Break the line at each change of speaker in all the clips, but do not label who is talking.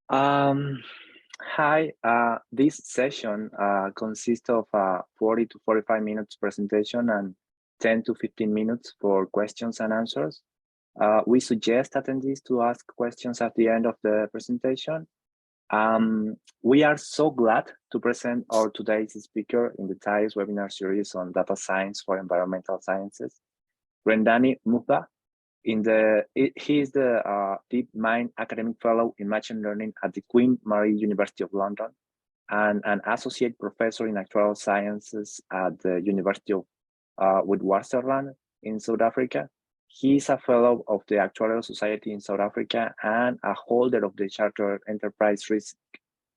Um, Hi, this session consists of 40 to 45 minutes presentation and 10 to 15 minutes for questions and answers. We suggest attendees to ask questions at the end of the presentation. We are so glad to present our today's speaker in the TIES webinar series on data science for environmental sciences, Rendani Mbuvha. He is the DeepMind Academic Fellow in Machine Learning at the Queen Mary University of London and an Associate Professor in Actuarial Sciences at the University of Witwatersrand in South Africa. He is a Fellow of the Actuarial Society in South Africa and a holder of the Chartered Enterprise Risk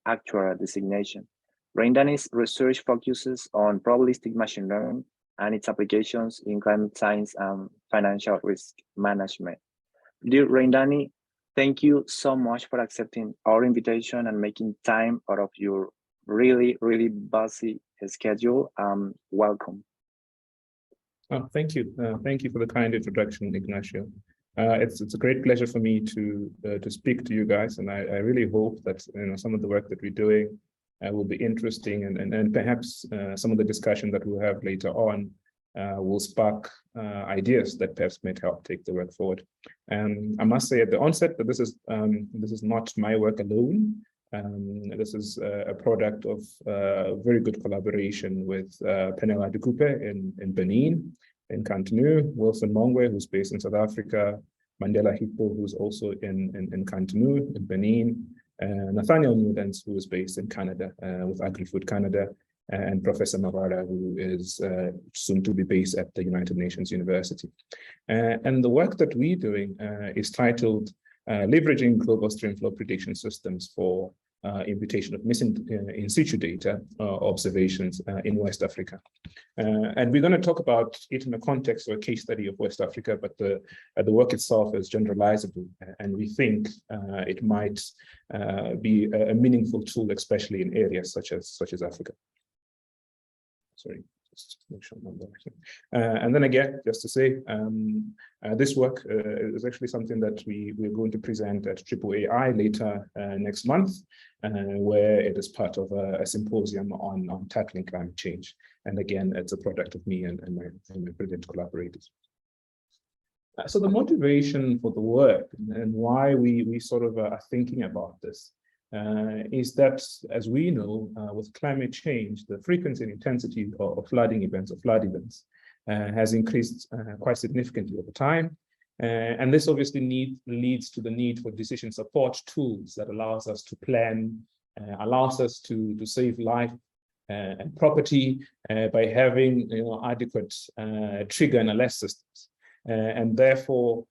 Actuarial designation. Rendani's research focuses on probabilistic machine learning and its applications in climate science and financial risk management. Dear Rendani, thank you so much for accepting our invitation and making time out of your really busy schedule. Welcome.
Oh, thank you. Thank you for the kind introduction, Ignacio. It's a great pleasure for me to speak to you guys, and I really hope that some of the work that we're doing will be interesting, and perhaps some of the discussion that we'll have later on will spark ideas that perhaps might help take the work forward. I must say at the onset that this is not my work alone. This is a product of very good collaboration with Penela Dukupe in Benin, in Cotonou, Wilson Mongwe, who's based in South Africa, Mandela Hippo, who's also in Cotonou, in Benin, Nathaniel Newlands, who is based in Canada with Agri-Food Canada, and Professor Mavara, who is soon to be based at the United Nations University. And the work that we're doing is titled Leveraging Global Streamflow Prediction Systems for Imputation of Missing in-situ data observations in West Africa. And we're going to talk about it in the context of a case study of West Africa, but the work itself is generalizable, and we think it might be a meaningful tool, especially in areas such as Africa. Sorry, just make sure I'm not there. And then again, just to say, this work is actually something that we're going to present at AAAI later next month, where it is part of a symposium on tackling climate change. And again, it's a product of me and my brilliant collaborators. So the motivation for the work and why we sort of are thinking about this is that, as we know, with climate change, the frequency and intensity of flooding events, has increased quite significantly over time. And this obviously leads to the need for decision support tools that allows us to plan, allows us to save life and property by having adequate trigger and alert systems. And therefore,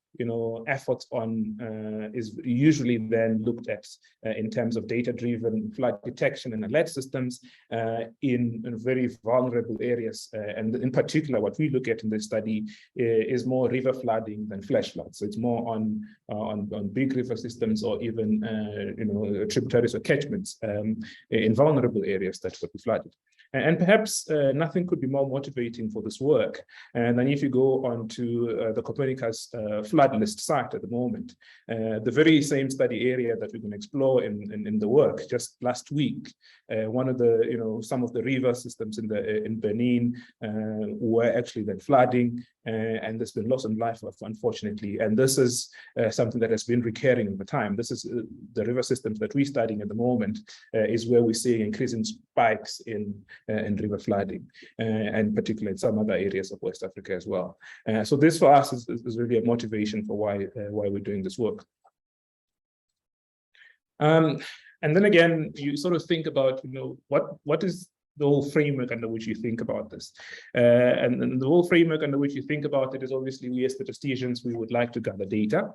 efforts on is usually then looked at in terms of data-driven flood detection and alert systems in very vulnerable areas. And in particular, what we look at in this study is more river flooding than flash floods. So it's more on big river systems or even tributaries or catchments in vulnerable areas that would be flooded. And perhaps nothing could be more motivating for this work than if you go onto the Copernicus flood list site at the moment. The very same study area that we're going to explore in the work. Just last week, one of the some of the river systems in Benin were actually then flooding, and there's been loss of life, unfortunately. And this is something that has been recurring over time. This is the river systems that we're studying at the moment is where we're seeing increasing spikes in river flooding, and particularly in some other areas of West Africa as well. So this for us is really a motivation for why we're doing this work. And then again, you sort of think about, what is the whole framework under which you think about this. And the whole framework under which you think about it is obviously we as statisticians, we would like to gather data.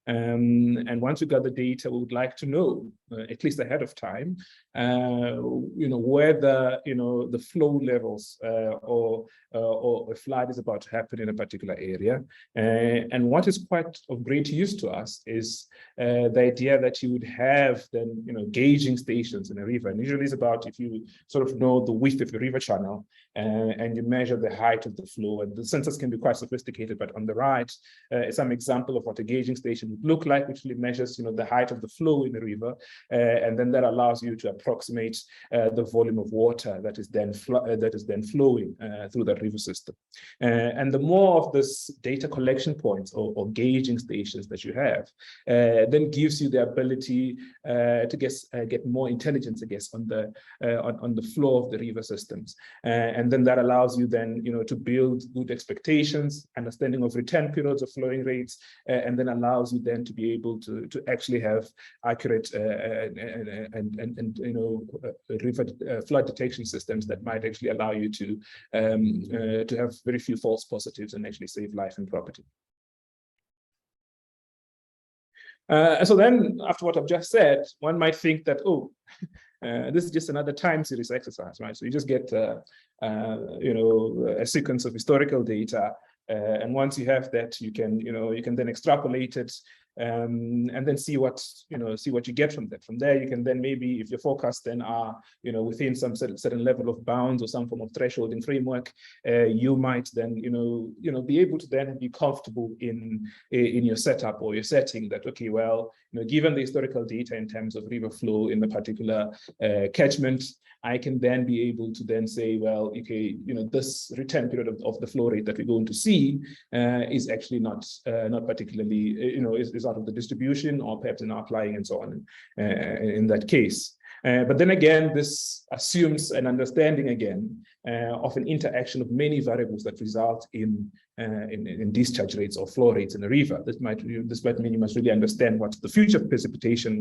And once we gather data, we would like to know, at least ahead of time, whether the flow levels or a flood is about to happen in a particular area. And what is quite of great use to us is the idea that you would have then gauging stations in a river. And usually it's about, if you sort of know the width of the river channel, and you measure the height of the flow. And the sensors can be quite sophisticated, but on the right is some example of what a gauging station would look like, which really measures, the height of the flow in the river, and then that allows you to approximate the volume of water that is then flowing through that river system. And the more of this data collection points or gauging stations that you have, then gives you the ability to get more intelligence, I guess, on the flow of the river systems, and then that allows you then to build good expectations, understanding of return periods of flowing rates, and then allows you then to be able to actually have accurate river flood detection systems that might actually allow you to have very few false positives and actually save life and property. So then, after what I've just said, one might think that, oh, this is just another time series exercise, right? So you just get, a sequence of historical data, and once you have that, you can then extrapolate it, and then see what you get from that. From there, you can then maybe, if your forecasts then are within some certain level of bounds or some form of thresholding framework, you might then be able to then be comfortable in your setup or your setting that, okay, well, given the historical data in terms of river flow in a particular catchment, I can then be able to then say, well, okay, this return period of the flow rate that we're going to see is actually not particularly, is out of the distribution or perhaps an outlying and so on in that case. But then again, this assumes an understanding again of an interaction of many variables that result in discharge rates or flow rates in the river. This might mean you must really understand what the future precipitation,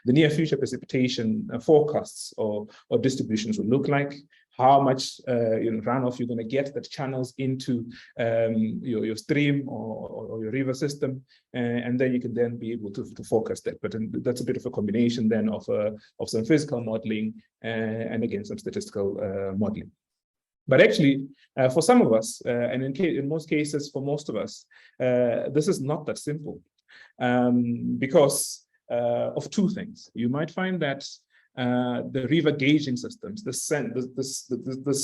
the near future precipitation forecasts or distributions will look like, how much runoff you're going to get that channels into your stream or your river system, and then you can then be able to forecast that. But that's a bit of a combination then of some physical modeling and again some statistical modeling. But actually, for some of us, and in most cases for most of us, this is not that simple, because of two things. You might find that the river gauging systems, this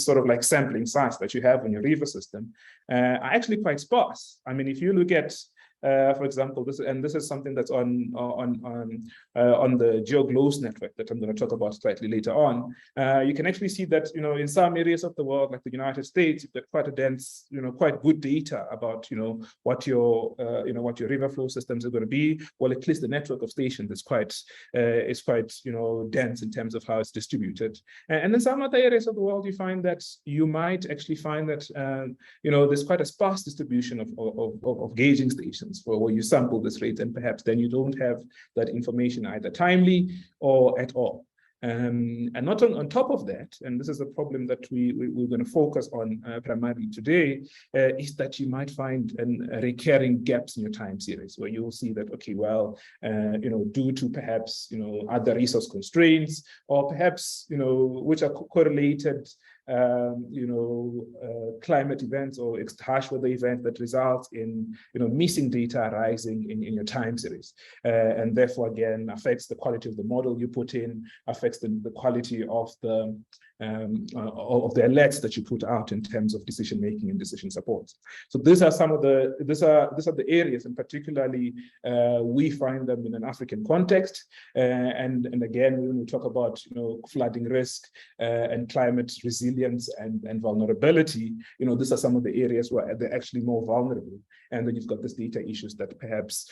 sort of like sampling size that you have on your river system, are actually quite sparse. I mean, if you look at, for example, this is something that's on the GEOGloWS network that I'm going to talk about slightly later on. You can actually see that in some areas of the world, like the United States, you've got quite a dense, quite good data about what your river flow systems are going to be. Well, at least the network of stations is quite dense in terms of how it's distributed. And then some other areas of the world, you might actually find that there's quite a sparse distribution of gauging stations where you sample this rate, and perhaps then you don't have that information either timely or at all. And not on top of that, and this is a problem that we're going to focus on primarily today, is that you might find recurring gaps in your time series where you'll see that, okay, well, due to perhaps, other resource constraints, or perhaps, which are correlated climate events or harsh weather events that result in missing data arising in your time series, and therefore again affects the quality of the model you put in, affects the quality of the alerts that you put out in terms of decision making and decision support. So these are some of the areas, and particularly we find them in an African context, and again when we talk about flooding risk and climate resilience and vulnerability, these are some of the areas where they're actually more vulnerable. And then you've got these data issues that perhaps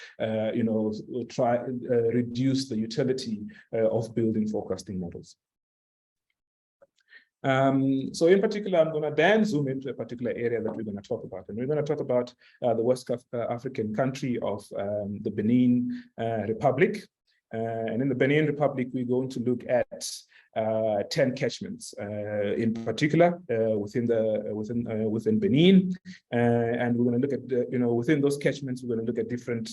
reduce the utility of building forecasting models. So in particular, I'm going to then zoom into a particular area that we're going to talk about. And we're going to talk about the West African country of the Benin Republic. And in the Benin Republic, we're going to look at 10 catchments in particular within Benin, and we're going to look at within those catchments we're going to look at different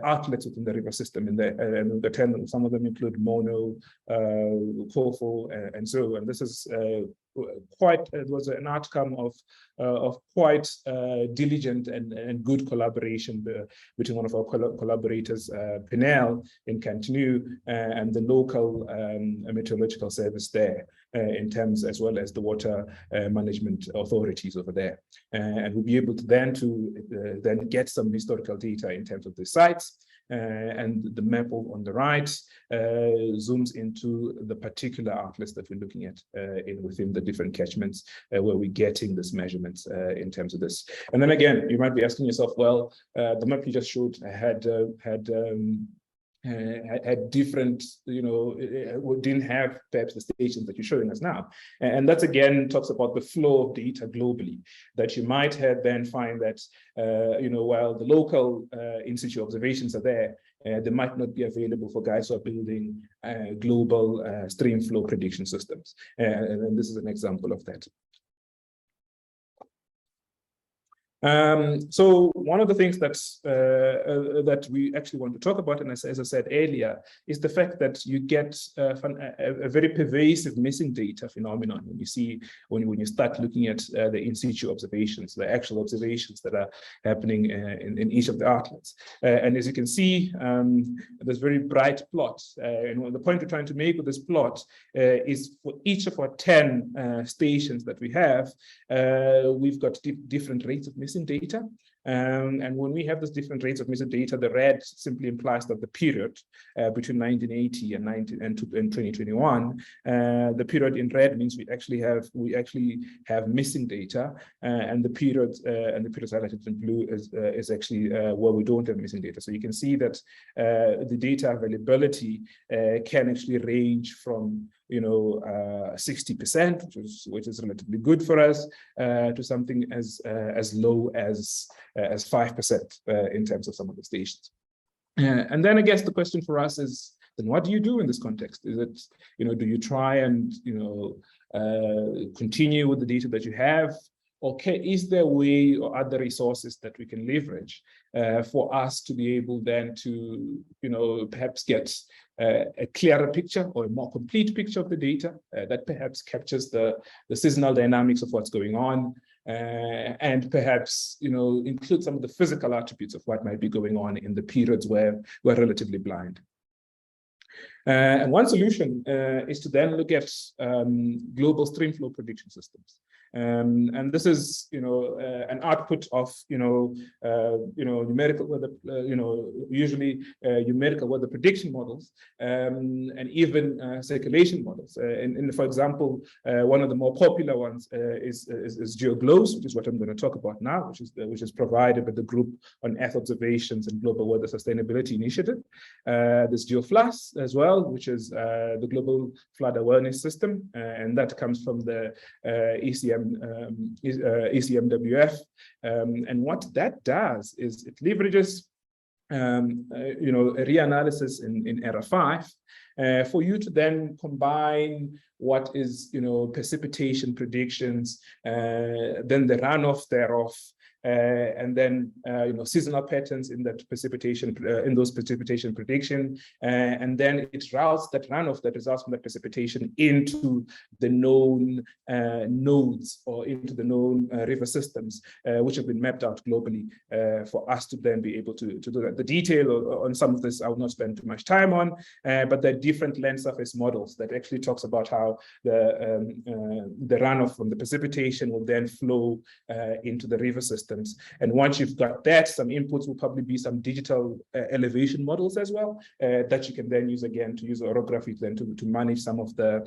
outlets within the river system. And the 10, some of them include Mono, Kofo, and so. And this is it was an outcome of quite diligent and good collaboration between one of our collaborators, Penel in Cantonu, and the local meteorological service there. in terms as well as the water management authorities over there. And we'll be able to then get some historical data in terms of the sites. And the map on the right zooms into the particular outlets that we're looking at within the different catchments where we're getting this measurements in terms of this. And then again, you might be asking yourself, well, the map you just showed had different, didn't have perhaps the stations that you're showing us now. And that again talks about the flow of data globally, that you might have then find that, while the local in-situ observations are there, they might not be available for guys who are building global Streamflow prediction systems. And this is an example of that. So one of the things that we actually want to talk about, and as I said earlier, is the fact that you get a very pervasive missing data phenomenon when you see when you start looking at the in-situ observations, the actual observations that are happening in each of the outlets. And as you can see, there's very bright plot. And the point we're trying to make with this plot is for each of our 10 stations that we have, we've got different rates of missing data. And when we have these different rates of missing data, the red simply implies that the period between 1980 and 2021, the period in red means we actually have missing data, and the period highlighted in blue is actually where we don't have missing data. So you can see that the data availability can actually range from 60%, which is relatively good for us, to something as low as 5% in terms of some of the stations. And then I guess the question for us is, then what do you do in this context? Is it, do you try and, continue with the data that you have? Okay, is there a way or other resources that we can leverage for us to be able then to, perhaps get a clearer picture or a more complete picture of the data that perhaps captures the seasonal dynamics of what's going on, and perhaps include some of the physical attributes of what might be going on in the periods where we're relatively blind. And one solution is to then look at global streamflow prediction systems. And this is, an output of, numerical weather, usually numerical weather prediction models, and even circulation models. And for example, one of the more popular ones is GEOGloWS, which is what I'm going to talk about now, which is provided by the Group on Earth Observations and Global Weather Sustainability Initiative. There's GeoFLAS as well, which is the Global Flood Awareness System, and that comes from the ECMWF. And what that does is it leverages a reanalysis in error 5 for you to then combine what is precipitation predictions, then the runoff thereof, and then seasonal patterns in that precipitation, in those precipitation prediction, and then it routes that runoff that results from that precipitation into the known nodes or into the known river systems, which have been mapped out globally for us to then be able to do that. The detail on some of this I will not spend too much time on, but there are different land surface models that actually talks about how the runoff from the precipitation will then flow into the river system. And once you've got that, some inputs will probably be some digital elevation models as well, that you can then use again to use orography then to manage some of the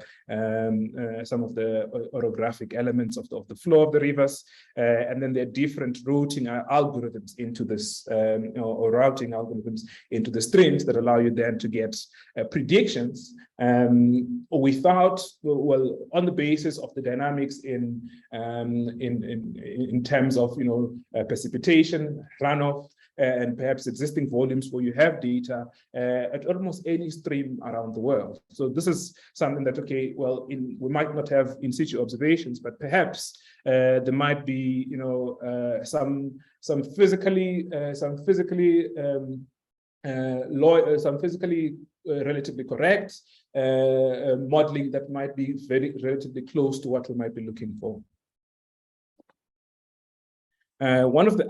orographic elements of the flow of the rivers. And then there are different routing algorithms into this, or routing algorithms into the streams that allow you then to get predictions without, well, on the basis of the dynamics in terms of precipitation, runoff, and perhaps existing volumes where you have data at almost any stream around the world. So this is something that, okay, well, we might not have in situ observations, but perhaps there might be, some physically relatively correct modeling that might be relatively close to what we might be looking for. One of the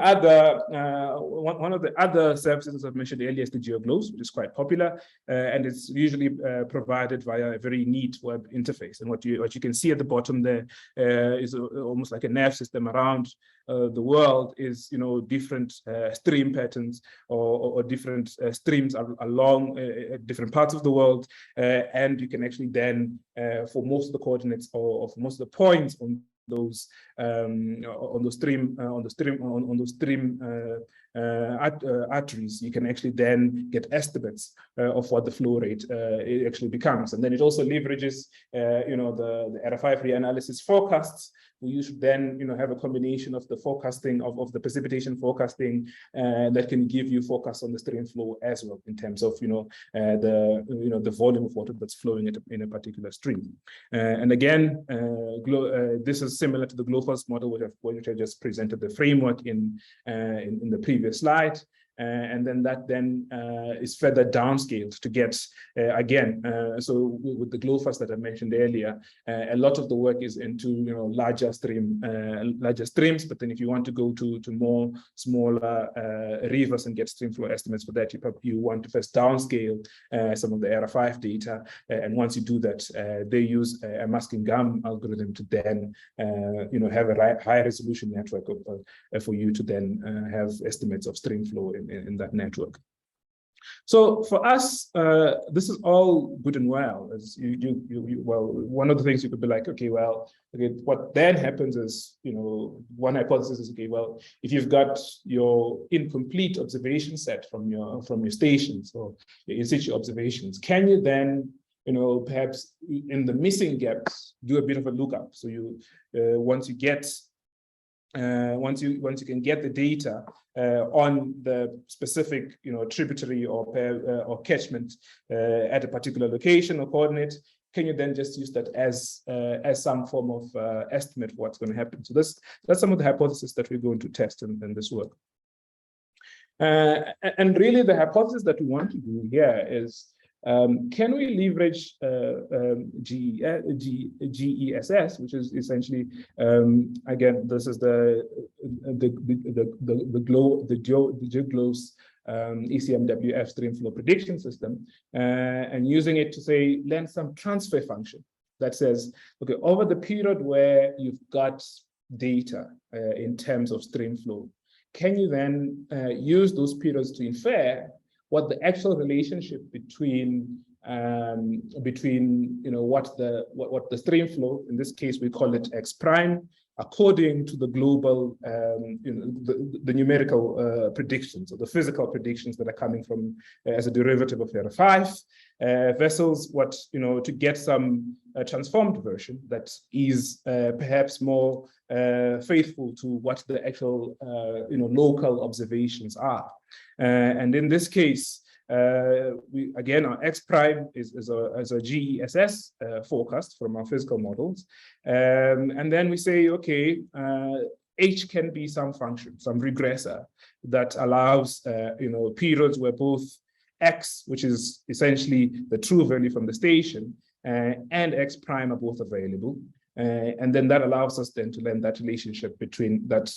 other services I've mentioned earlier is the GEOGloWS, which is quite popular, and it's usually provided via a very neat web interface. And what you can see at the bottom there is almost like a nav system around the world, is different stream patterns or different streams along different parts of the world, and you can actually then for most of the coordinates or for most of the points on those stream arteries, you can actually then get estimates of what the flow rate it actually becomes. And then it also leverages the RF5 reanalysis forecasts. We should then have a combination of the forecasting of the precipitation forecasting that can give you forecasts on the stream flow as well, in terms of the volume of water that's flowing in a particular stream. And again, this is similar to the GEOGloWS model, which I just presented the framework in the previous slide. And then that is further downscaled to get, so with the GEOGloWS that I mentioned earlier, a lot of the work is into larger streams, but then if you want to go to more smaller rivers and get stream flow estimates for that, you want to first downscale some of the RF5 data, and once you do that, they use a masking gum algorithm to then have a high resolution network for you to then have estimates of stream flow in that network. So for us, this is all good and well. As well, one of the things you could be like, okay, what then happens is, one hypothesis is, okay, well, if you've got your incomplete observation set from your stations or your in-situ observations, can you then, perhaps in the missing gaps, do a bit of a lookup? So once you can get the data on the specific, tributary or catchment at a particular location or coordinate, can you then just use that as some form of estimate for what's going to happen? So that's some of the hypotheses that we're going to test in this work. And really, the hypothesis that we want to do here is, can we leverage GESS, which is essentially, again, this is the GEOGloWS ECMWF stream flow prediction system, and using it to say, learn some transfer function that says, okay, over the period where you've got data in terms of stream flow, can you then use those periods to infer what the actual relationship between what the stream flow, in this case we call it X prime, according to the global the numerical predictions or the physical predictions that are coming from as a derivative of RF5 versus what to get some transformed version that is perhaps more faithful to what the actual local observations are. And in this case, our X prime is a GESS forecast from our physical models, and then we say, okay, H can be some function, some regressor that allows periods where both X, which is essentially the true value from the station, and X prime are both available. And then that allows us then to learn that relationship between that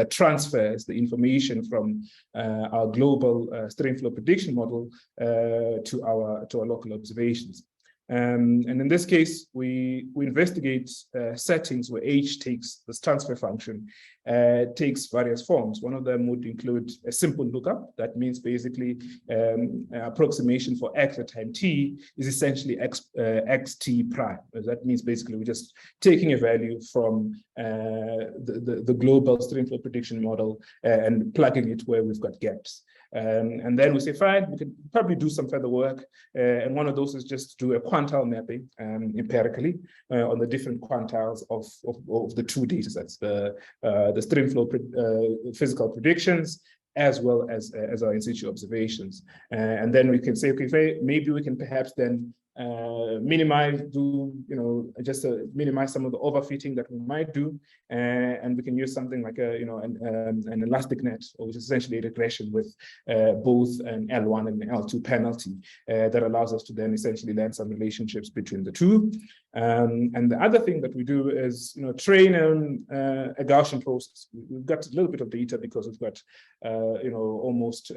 transfers the information from our global stream flow prediction model to our local observations. And in this case, we investigate settings where H takes this transfer function, takes various forms. One of them would include a simple lookup. That means basically approximation for X at time T is essentially XT prime. That means basically we're just taking a value from the global stream flow prediction model and plugging it where we've got gaps. And then we say, fine, we can probably do some further work. And one of those is just do a quantile mapping empirically on the different quantiles of the two data sets, the stream flow physical predictions, as well as our in-situ observations. And then we can say, okay, maybe we can perhaps then minimize, just minimize some of the overfitting that we might do, and we can use something like an elastic net, which is essentially a regression with both an L1 and an L2 penalty that allows us to then essentially learn some relationships between the two. And the other thing that we do is train on a Gaussian process. We've got a little bit of data because we've got almost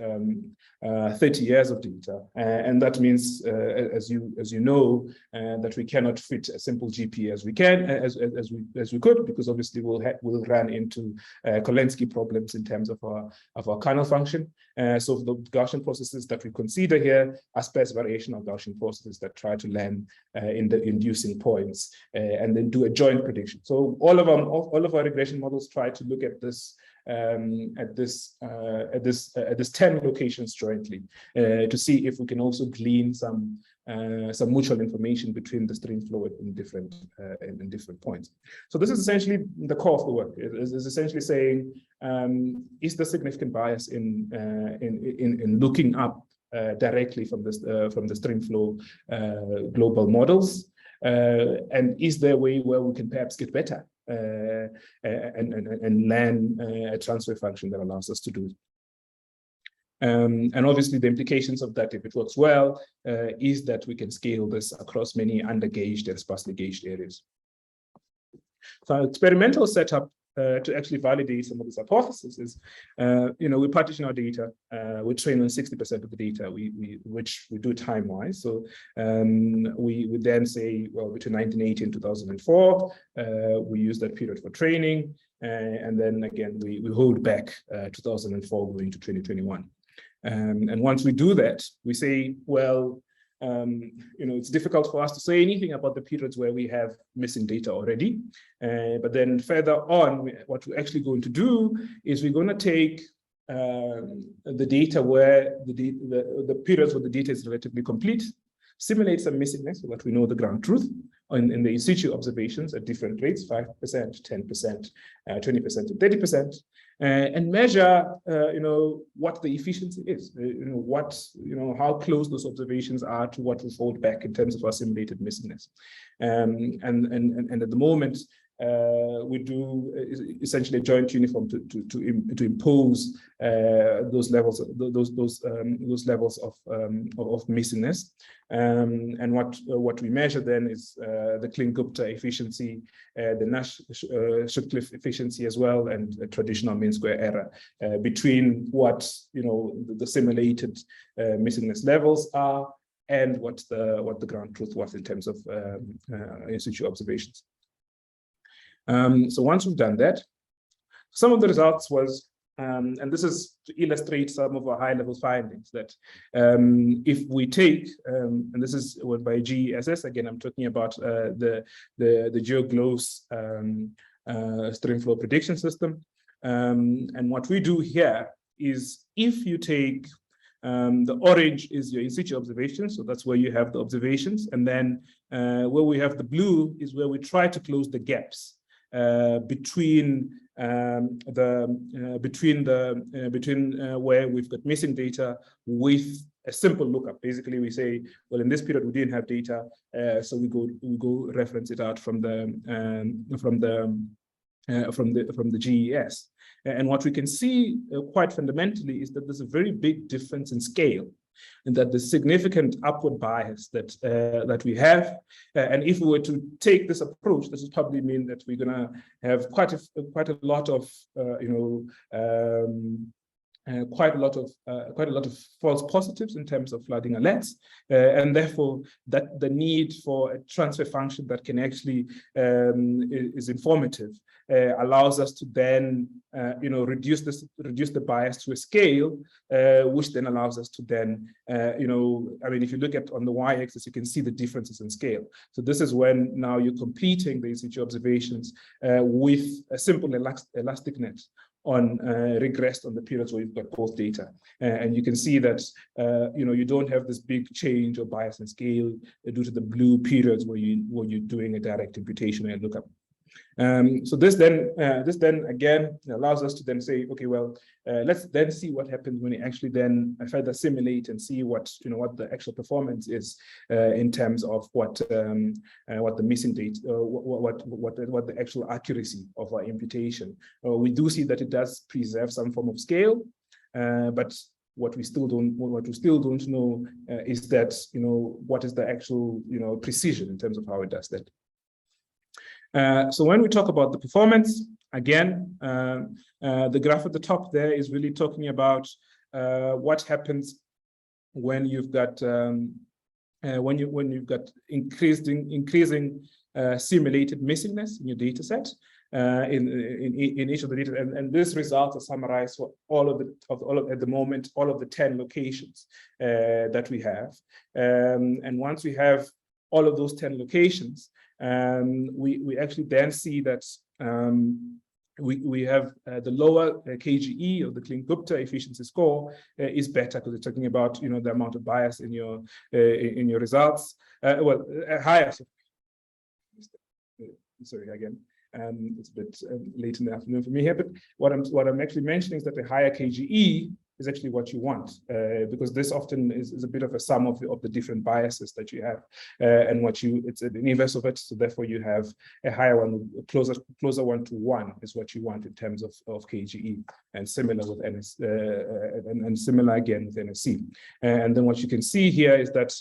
30 years of data, and that means as you know, that we cannot fit a simple GP as we can, as we could, because obviously we'll run into Kolensky problems in terms of our kernel function. So the Gaussian processes that we consider here are space variational Gaussian processes that try to land in the inducing points and then do a joint prediction. So all of our regression models try to look at this at this 10 locations jointly to see if we can also glean some mutual information between the stream flow in different points. So this is essentially the core of the work. It is essentially saying, is there significant bias in looking up directly from the stream flow global models, and is there a way where we can perhaps get better and learn a transfer function that allows us to do it. And obviously the implications of that, if it works well, is that we can scale this across many undergauged and sparsely gauged areas. So our experimental setup to actually validate some of these hypotheses is, we partition our data, we train on 60% of the data, which we do time-wise. So we would then say, well, between 1980 and 2004, we use that period for training, and then again, we hold back 2004 going to 2021. And once we do that, we say, well, it's difficult for us to say anything about the periods where we have missing data already. But then further on, what we're actually going to do is we're going to take the data where the periods where the data is relatively complete, simulate some missingness so that we know the ground truth in the in-situ observations at different rates, 5%, 10%, 20%, and 30%. And measure, what the efficiency is, how close those observations are to what we fold back in terms of our simulated missingness. And at the moment, we do essentially a joint uniform to impose those levels of missingness. And what we measure then is the Klein-Gupta efficiency, the Nash-Sutcliffe efficiency as well, and the traditional mean square error between what the simulated missingness levels are and what the ground truth was in terms of in-situ observations. So once we've done that, some of the results was, and this is to illustrate some of our high-level findings, that if we take, and this is by GESS, again, I'm talking about the GEOGloWS Streamflow prediction system. And what we do here is, if you take the orange is your in-situ observations, so that's where you have the observations, and then where we have the blue is where we try to close the gaps between where we've got missing data with a simple lookup. Basically, we say, well, in this period we didn't have data, so we go reference it out from the GES. And what we can see quite fundamentally is that there's a very big difference in scale, and that the significant upward bias that we have, and if we were to take this approach, this would probably mean that we're going to have quite a lot of quite a lot of false positives in terms of flooding alerts, and therefore that the need for a transfer function that can actually is informative allows us to then reduce the bias to a scale, which then allows us to then if you look at on the y-axis, you can see the differences in scale. So this is when now you're competing the in-situ observations with a simple elastic net on regressed on the periods where you've got both data. And you can see that, you don't have this big change or bias in scale due to the blue periods where you're doing a direct imputation and lookup. So this then again allows us to then say, okay, well, let's then see what happens when you actually then further simulate and see what the actual performance is in terms of what the missing data, what the actual accuracy of our imputation. We do see that it does preserve some form of scale, but what we still don't know is that what is the actual precision in terms of how it does that. So when we talk about the performance, again, the graph at the top there is really talking about what happens when you've got increasing simulated missingness in your data set. In each of the data, and this results are summarized for all of the 10 locations that we have. And once we have all of those 10 locations, we actually then see that we have the lower KGE, or the Klein-Gupta efficiency score, is better because it's talking about the amount of bias in your results. Higher. Sorry again. It's a bit late in the afternoon for me here, but what I'm actually mentioning is that the higher KGE is actually what you want, because this often is a bit of a sum of the different biases that you have, and it's an inverse of it. So therefore, you have a higher one, closer 1 to 1 is what you want in terms of KGE, and similar with NS, and similar again with NSC. And then what you can see here is that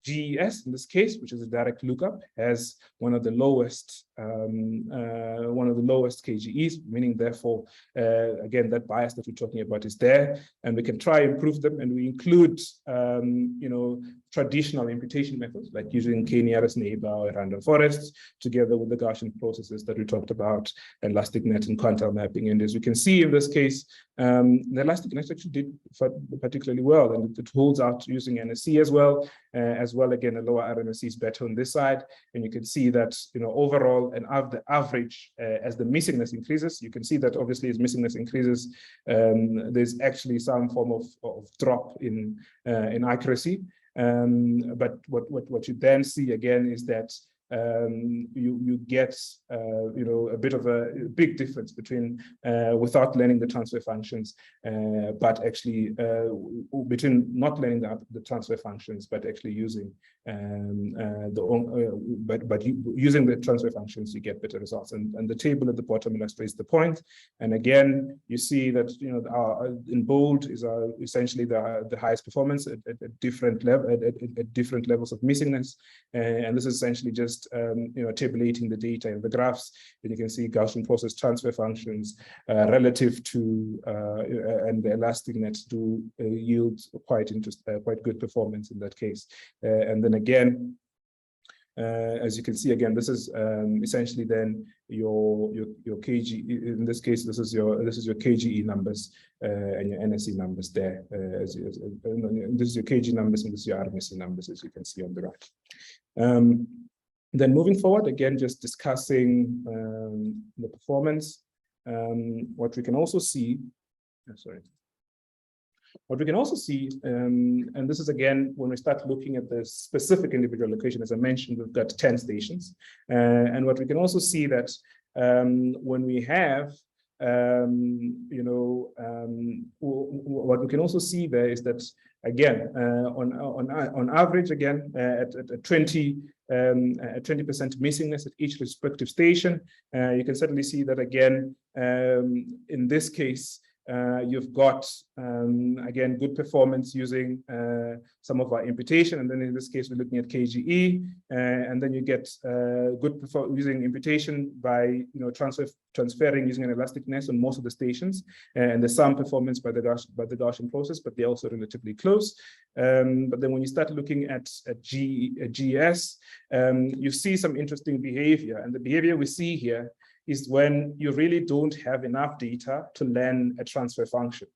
GES, in this case, which is a direct lookup, has one of the lowest KGEs, meaning therefore, again, that bias that we're talking about is there, and we can try and improve them, and we include, traditional imputation methods like using k-nearest neighbor or random forests, together with the Gaussian processes that we talked about, elastic net and quantile mapping. And as we can see in this case, the elastic net actually did particularly well, and it holds out using NSC as well. Again, a lower RMSE is better on this side, and you can see that overall and the average as the missingness increases, you can see that obviously as missingness increases, there's actually some form of drop in accuracy. But what you then see again is that you get a bit of a big difference between without learning the transfer functions, but actually between not learning the transfer functions, but actually using using the transfer functions, you get better results. And the table at the bottom illustrates the point. And again, you see that in bold is essentially the highest performance at different levels of missingness, and this is essentially just tabulating the data in the graphs. And you can see Gaussian process transfer functions relative to and the elastic nets do yield quite good performance in that case. And then again, as you can see, again, this is essentially then your KG. In this case, this is your KGE numbers and your NSE numbers there. This is your KG numbers and this is your RMSE numbers, as you can see on the right. Then moving forward, again, just discussing the performance. What we can also see, what we can also see, and this is again, when we start looking at the specific individual location, as I mentioned, we've got 10 stations. And what we can also see that when we have, what we can also see there is that, again, on average, again, at 20% missingness at each respective station, you can certainly see that, again, in this case, you've got, again, good performance using some of our imputation. And then in this case, we're looking at KGE, and then you get good performance using imputation by transferring using an elasticness on most of the stations. And there's some performance by the Gaussian process, but they're also relatively close. But then when you start looking at GES, you see some interesting behavior. And the behavior we see here is when you really don't have enough data to learn a transfer function.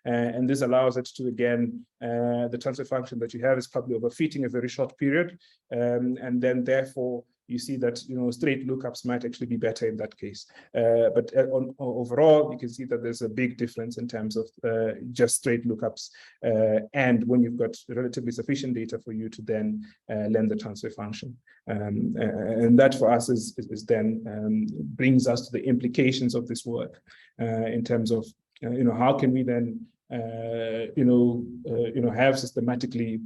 And this allows it to, again, the transfer function that you have is probably overfitting a very short period. And then therefore, you see that straight lookups might actually be better in that case. But overall, you can see that there's a big difference in terms of just straight lookups, and when you've got relatively sufficient data for you to then learn the transfer function. And that for us is then brings us to the implications of this work in terms of how can we then have systematically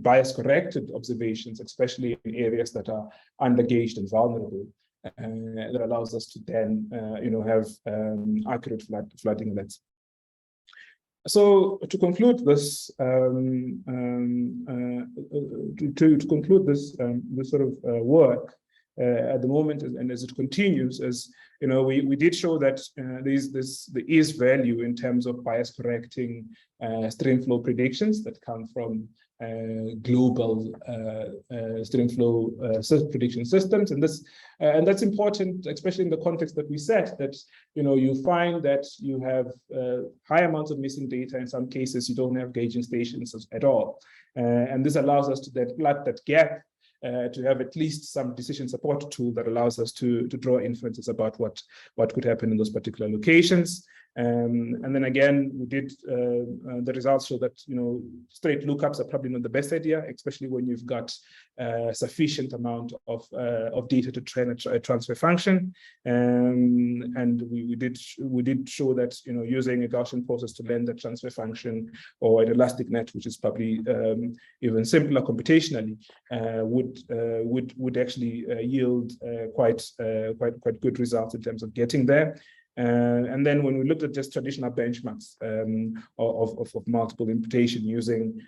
bias-corrected observations, especially in areas that are undergauged and vulnerable. That allows us to then, have accurate flooding alerts. So to conclude this, this sort of work at the moment, and as it continues, as we did show that there is value in terms of bias correcting streamflow predictions that come from global streamflow prediction systems, and that's important, especially in the context that we set, that you find that you have high amounts of missing data. In some cases, you don't have gauging stations at all, and this allows us to then plug that gap. To have at least some decision support tool that allows us to draw inferences about what could happen in those particular locations. And then again, we did the results show that straight lookups are probably not the best idea, especially when you've got sufficient amount of data to train a transfer function. And we did show that using a Gaussian process to learn the transfer function, or an elastic net, which is probably even simpler computationally, would actually yield quite good results in terms of getting there. And then when we looked at just traditional benchmarks of multiple imputation using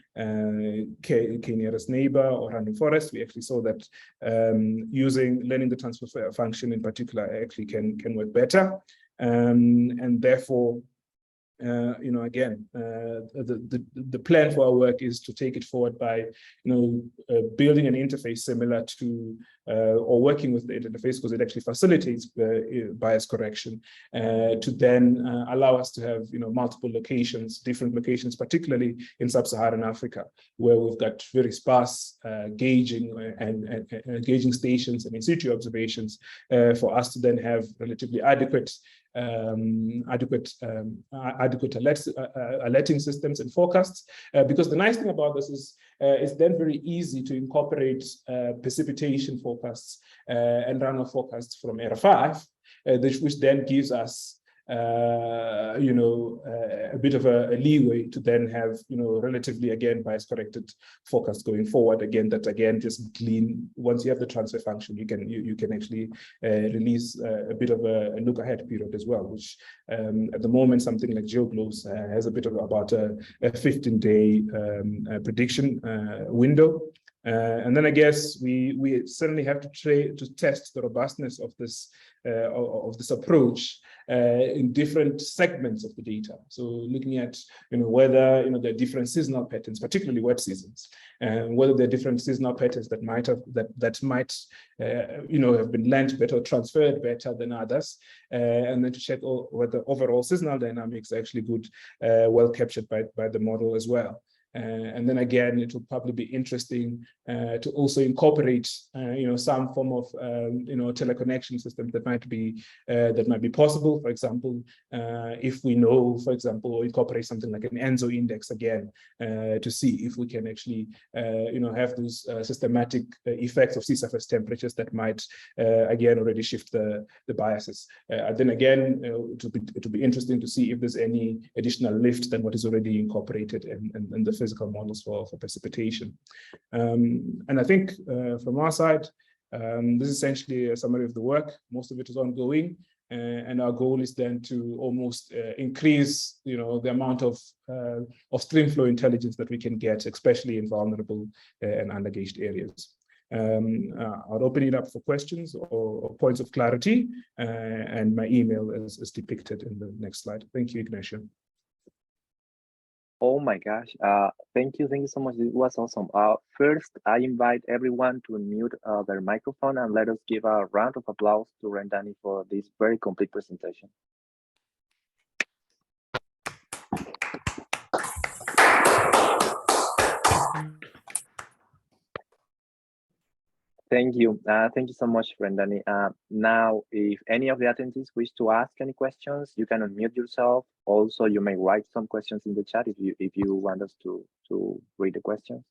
K-nearest neighbor or random forest, we actually saw that learning the transfer function in particular actually can work better. And therefore, again, the plan for our work is to take it forward by, building an interface similar to, or working with the interface, because it actually facilitates bias correction, to then allow us to have, multiple locations, different locations, particularly in Sub-Saharan Africa, where we've got very sparse gauging and gauging stations and in-situ observations, for us to then have relatively adequate alerting systems and forecasts, because the nice thing about this is it's then very easy to incorporate precipitation forecasts and runoff forecasts from Era 5, which then gives us a bit of a leeway to then have relatively, again, bias corrected forecast going forward. Again, just glean once you have the transfer function, you can actually release a bit of a look ahead period as well, which at the moment something like GEOGloWS has a bit of about a 15-day prediction window. And then I guess we certainly have to test the robustness of this approach in different segments of the data. So looking at whether there are different seasonal patterns, particularly wet seasons, and whether there are different seasonal patterns that might have been learned better or transferred better than others, and then to check whether overall seasonal dynamics are actually good, well captured by the model as well. And then again, it will probably be interesting to also incorporate, some form of, teleconnection systems that might be possible. For example, if we know, for example, incorporate something like an ENSO index again, to see if we can actually, have those systematic effects of sea surface temperatures that might, again, already shift the biases. And then again, it will be interesting to see if there's any additional lift than what is already incorporated in the physical models for precipitation. And I think from our side, this is essentially a summary of the work. Most of it is ongoing, and our goal is then to almost increase, the amount of streamflow intelligence that we can get, especially in vulnerable and undergauged areas. I'll open it up for questions or points of clarity, and my email is depicted in the next slide. Thank you, Ignacio.
Oh my gosh, thank you so much. It was awesome. First, I invite everyone to unmute their microphone, and let us give a round of applause to Rendani for this very complete presentation. Thank you. Thank you so much, Rendani. Now, if any of the attendees wish to ask any questions, you can unmute yourself. Also, you may write some questions in the chat if you want us to read the questions.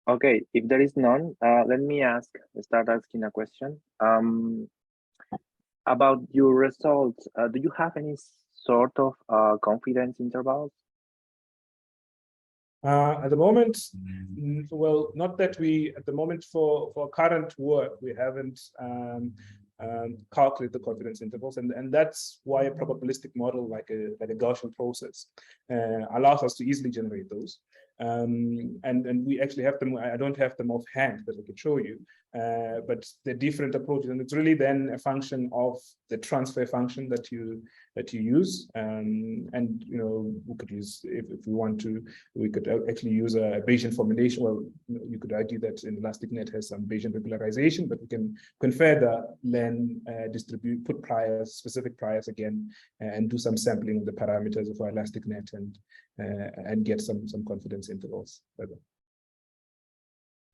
Okay, if there is none, let me start asking a question. About your results, do you have any sort of confidence intervals?
At the moment, well, not that at the moment for current work, we haven't calculated the confidence intervals, and that's why a probabilistic model like a Gaussian process allows us to easily generate those. And we actually have them. I don't have them offhand that I can show you, but the different approaches, and it's really then a function of the transfer function that you use. And you know, we could use, if we want to, we could actually use a Bayesian formulation. Well, you could argue that in ElasticNet has some Bayesian regularization, but we can further then distribute, put priors, specific priors again, and do some sampling of the parameters of our ElasticNet and get some confidence intervals.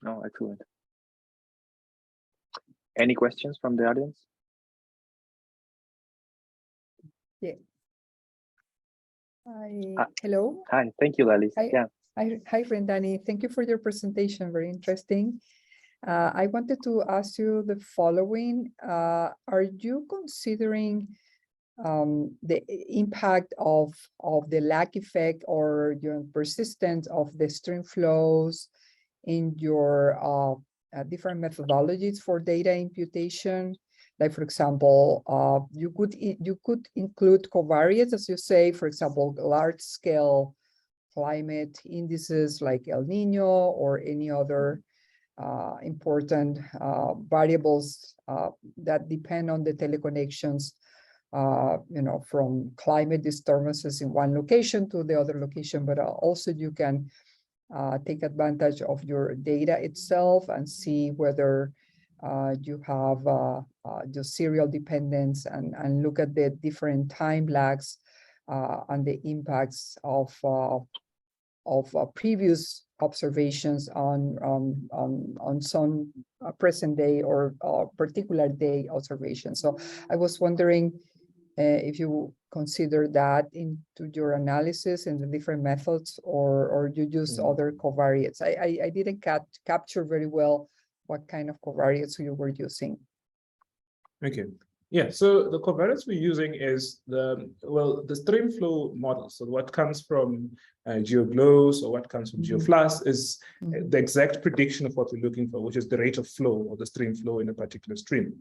Oh, excellent. Any questions from the audience?
Yeah. Hello.
Hi, thank you, Lalis.
Hi, Rendani. Thank you for your presentation. Very interesting. I wanted to ask you the following. Are you considering the impact of the lag effect or your persistence of the stream flows in your different methodologies for data imputation? Like, for example, you could include covariates, as you say, for example, large scale climate indices like El Nino or any other important variables that depend on the teleconnections, you know, from climate disturbances in one location to the other location, but also you can take advantage of your data itself and see whether you have the serial dependence and look at the different time lags and the impacts of previous observations on some present day or particular day observation. So I was wondering if you consider that into your analysis and the different methods, or you use other covariates. I didn't capture very well what kind of covariates you were using.
Okay. Yeah, so the covariates we're using is the Streamflow model. So what comes from GEOGloWS or what comes from GeoFLAS is the exact prediction of what we're looking for, which is the rate of flow or the stream flow in a particular stream.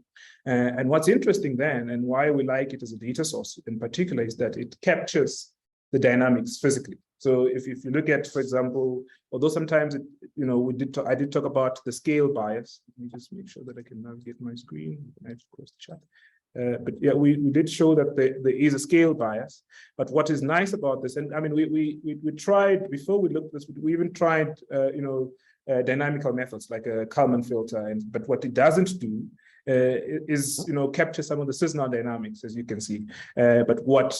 And what's interesting then, and why we like it as a data source in particular, is that it captures the dynamics physically. So if you look at, for example, although sometimes I did talk about the scale bias. Let me just make sure that I can navigate my screen. I have to close the chat. But yeah, we did show that there is a scale bias. But what is nice about this, and I mean, we tried before we looked at this, we even tried dynamical methods like a Kalman filter, but what it doesn't do is capture some of the seasonal dynamics, as you can see. But what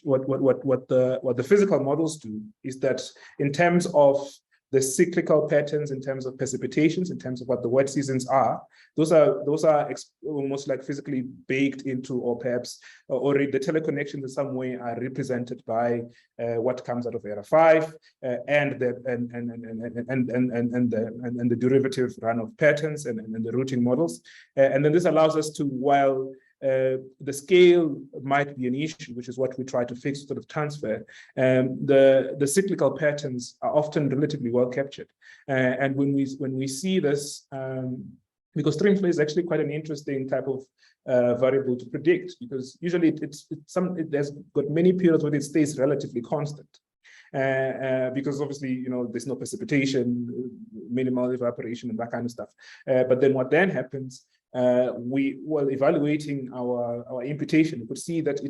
the physical models do is that in terms of the cyclical patterns, in terms of precipitations, in terms of what the wet seasons are, those are almost like physically baked into, or perhaps already the teleconnections in some way are represented by what comes out of Era 5 and the derivative runoff patterns and the routing models, and then this allows us to, while the scale might be an issue, which is what we try to fix, sort of transfer. The cyclical patterns are often relatively well captured, and when we see this, because streamflow is actually quite an interesting type of variable to predict, because usually it has got many periods where it stays relatively constant. Because obviously, there's no precipitation, minimal evaporation, and that kind of stuff. But then what then happens, while evaluating our imputation, we could see that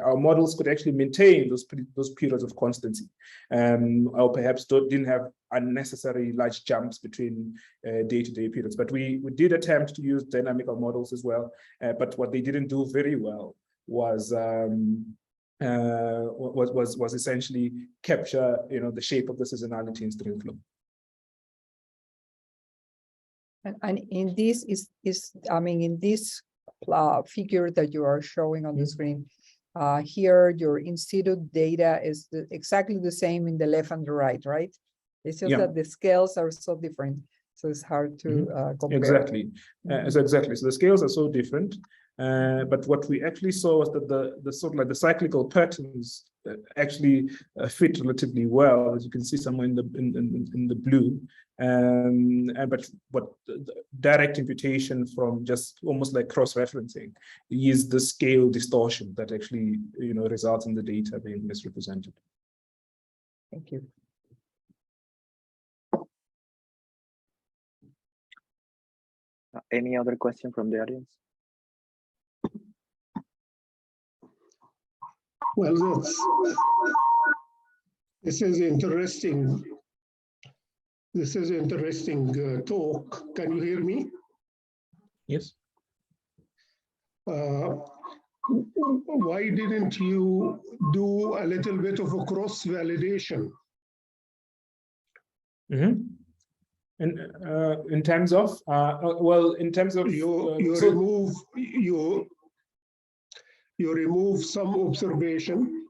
our models could actually maintain those periods of constancy, or perhaps didn't have unnecessary large jumps between day-to-day periods. But we did attempt to use dynamical models as well, but what they didn't do very well was essentially capture, the shape of the seasonality in Streamflow.
And in this in this figure that you are showing on the screen, here your in-situ data is exactly the same in the left and the right? It's just that the scales are so different, so it's hard to compare.
Exactly. So the scales are so different. But what we actually saw was that the sort of like the cyclical patterns actually fit relatively well, as you can see somewhere in the blue. But what direct imputation from just almost like cross-referencing is the scale distortion that actually results in the data being misrepresented.
Thank you.
Any other question from the audience?
Well, this is interesting. This is interesting talk. Can you hear me?
Yes.
Why didn't you do a little bit of a cross-validation?
In terms of in terms of
you remove some observation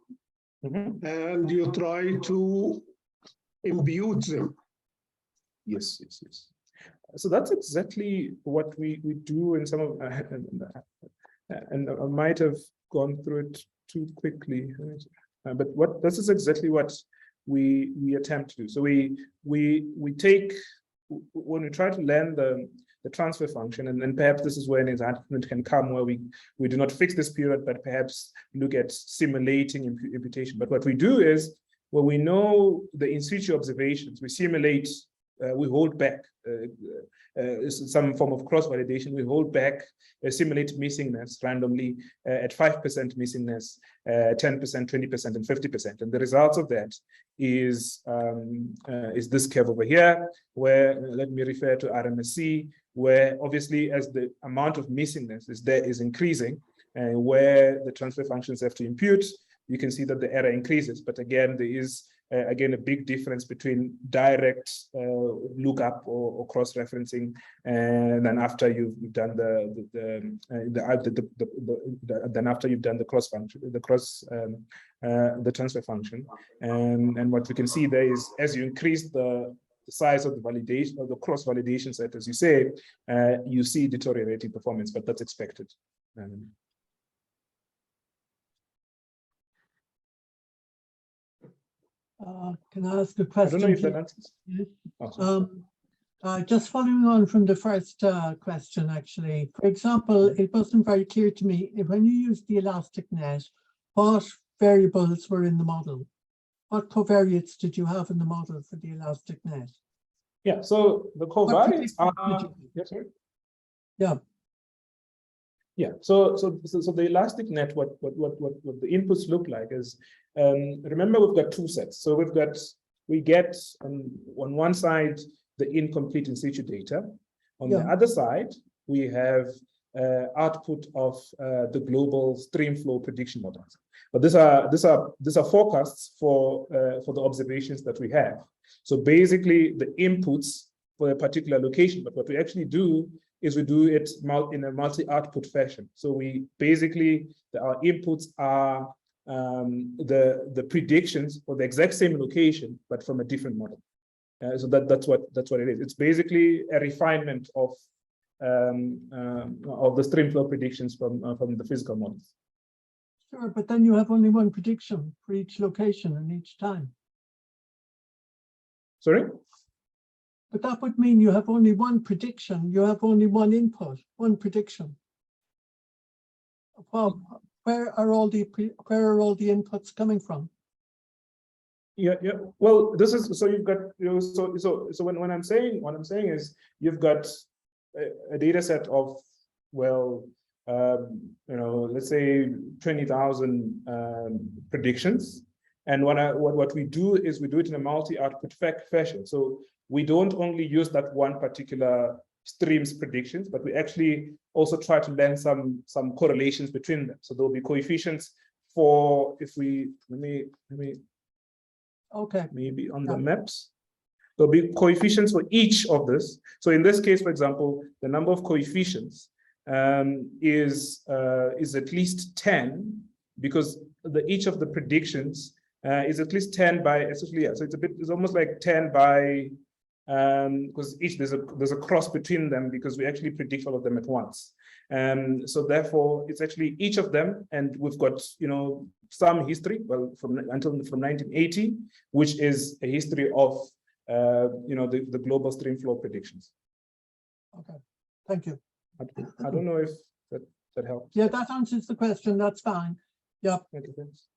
and you try to impute them.
Yes. So that's exactly what we do in some of, and I might have gone through it too quickly, but this is exactly what we attempt to do. So we take, when we try to learn the transfer function, and perhaps this is where an enhancement can come, where we do not fix this period, but perhaps look at simulating imputation. But what we do is, when we know the in-situ observations, we simulate, we hold back some form of cross-validation. We hold back, simulate missingness randomly at 5% missingness, 10%, 20%, and 50%. And the results of that is this curve over here, where, let me refer to RMSC, where obviously as the amount of missingness is increasing, and where the transfer functions have to impute, you can see that the error increases. But again, there is again a big difference between direct lookup or cross-referencing, and then after you've done then after you've done the cross function, the transfer function, and what we can see there is, as you increase the size of the validation of the cross-validation set, as you say, you see deteriorating performance, but that's expected.
Can I ask a question?
I don't know if that answers.
Just following on from the first question, actually, for example, it wasn't very clear to me, when you used the elastic net, what variables were in the model? What covariates did you have in the model for the elastic net?
Yeah, so the covariates are, so the elastic net, what the inputs look like is, remember, we've got two sets. So we get on one side the incomplete in situ data. On the other side, we have output of the global Streamflow prediction models. But these are forecasts for the observations that we have. So basically, the inputs for a particular location. But what we actually do is we do it in a multi-output fashion. So we basically, our inputs are the predictions for the exact same location, but from a different model. So that's what it is. It's basically a refinement of the Streamflow predictions from the physical models.
Sure, but then you have only one prediction for each location and each time.
Sorry?
But that would mean you have only one prediction. You have only one input, one prediction. Well, where are all the inputs coming from?
Yeah. Well, this is, so you've got, so when I'm saying, what I'm saying is, you've got a data set of, well, let's say 20,000 predictions. And what we do is we do it in a multi-output fashion. So we don't only use that one particular streams predictions, but we actually also try to learn some correlations between them. So there will be coefficients for, if we, let me
Okay.
maybe on the maps. There'll be coefficients for each of this. So in this case, for example, the number of coefficients is at least 10, because each of the predictions is at least 10 by, essentially, yeah, so it's almost like 10 by, because each there's a cross between them, because we actually predict all of them at once. So therefore, it's actually each of them, and we've got, you know, some history, well, from 1980, which is a history of you know, the global Streamflow predictions.
Okay, thank you.
I don't know if that helps.
Yeah, that answers the question. That's fine. Yeah.
Thank you. Thanks.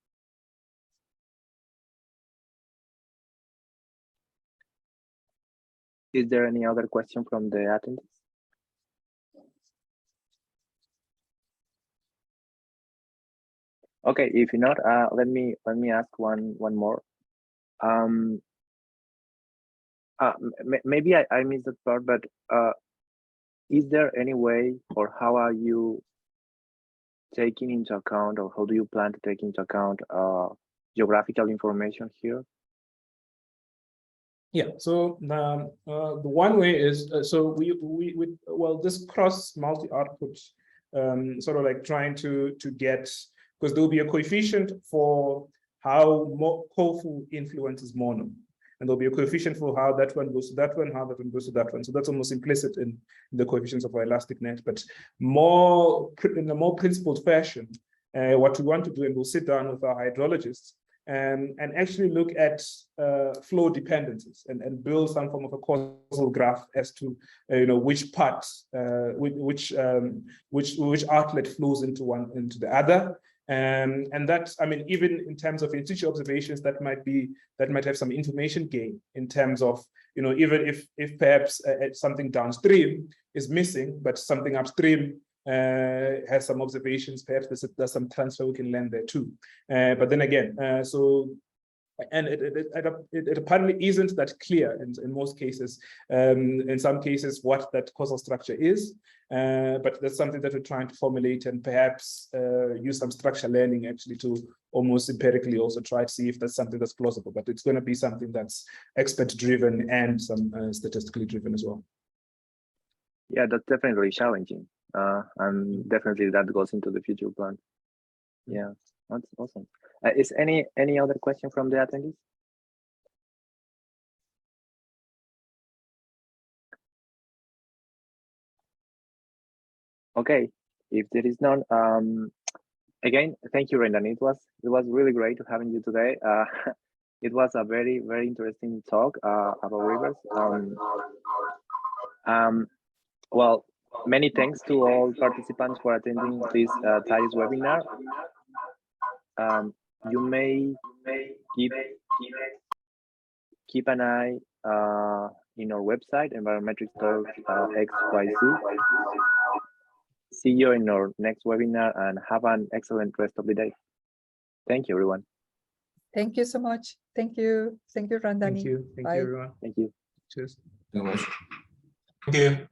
Is there any other question from the attendees? Okay, if not, let me ask one more. Maybe I missed that part, but is there any way, or how are you taking into account, or how do you plan to take into account geographical information here?
Yeah, so the one way is, so we well, this cross multi-output sort of like trying to get, because there will be a coefficient for how more powerful influences mono. And there'll be a coefficient for how that one goes to that one, how that one goes to that one. So that's almost implicit in the coefficients of our elastic net, but more in a more principled fashion. What we want to do, and we'll sit down with our hydrologists and actually look at flow dependencies and build some form of a causal graph as to you know, which part, which outlet flows into the other. And that, I mean, even in terms of in-situ observations, that might have some information gain in terms of, you know, even if perhaps something downstream is missing, but something upstream has some observations, perhaps there's some transfer we can learn there too. But then again, and it apparently isn't that clear in most cases. In some cases, what that causal structure is, but that's something that we're trying to formulate, and perhaps use some structure learning actually to almost empirically also try to see if that's something that's plausible. But it's going to be something that's expert-driven and some statistically driven as well.
Yeah, that's definitely challenging, and definitely that goes into the future plan. Yeah, that's awesome. Is any other question from the attendees? Okay, if there is none, again, thank you, Rendani. It was really great having you today. It was a very interesting talk about rivers. Well, many thanks to all participants for attending this TIES webinar. You may keep an eye in our website, Environmetrics Talk XYZ. See you in our next webinar, and have an excellent rest of the day. Thank you, everyone.
Thank you so much. Thank you, Rendani.
Thank you. Thank
Bye.
you, everyone.
Thank you.
Cheers.
Thank you.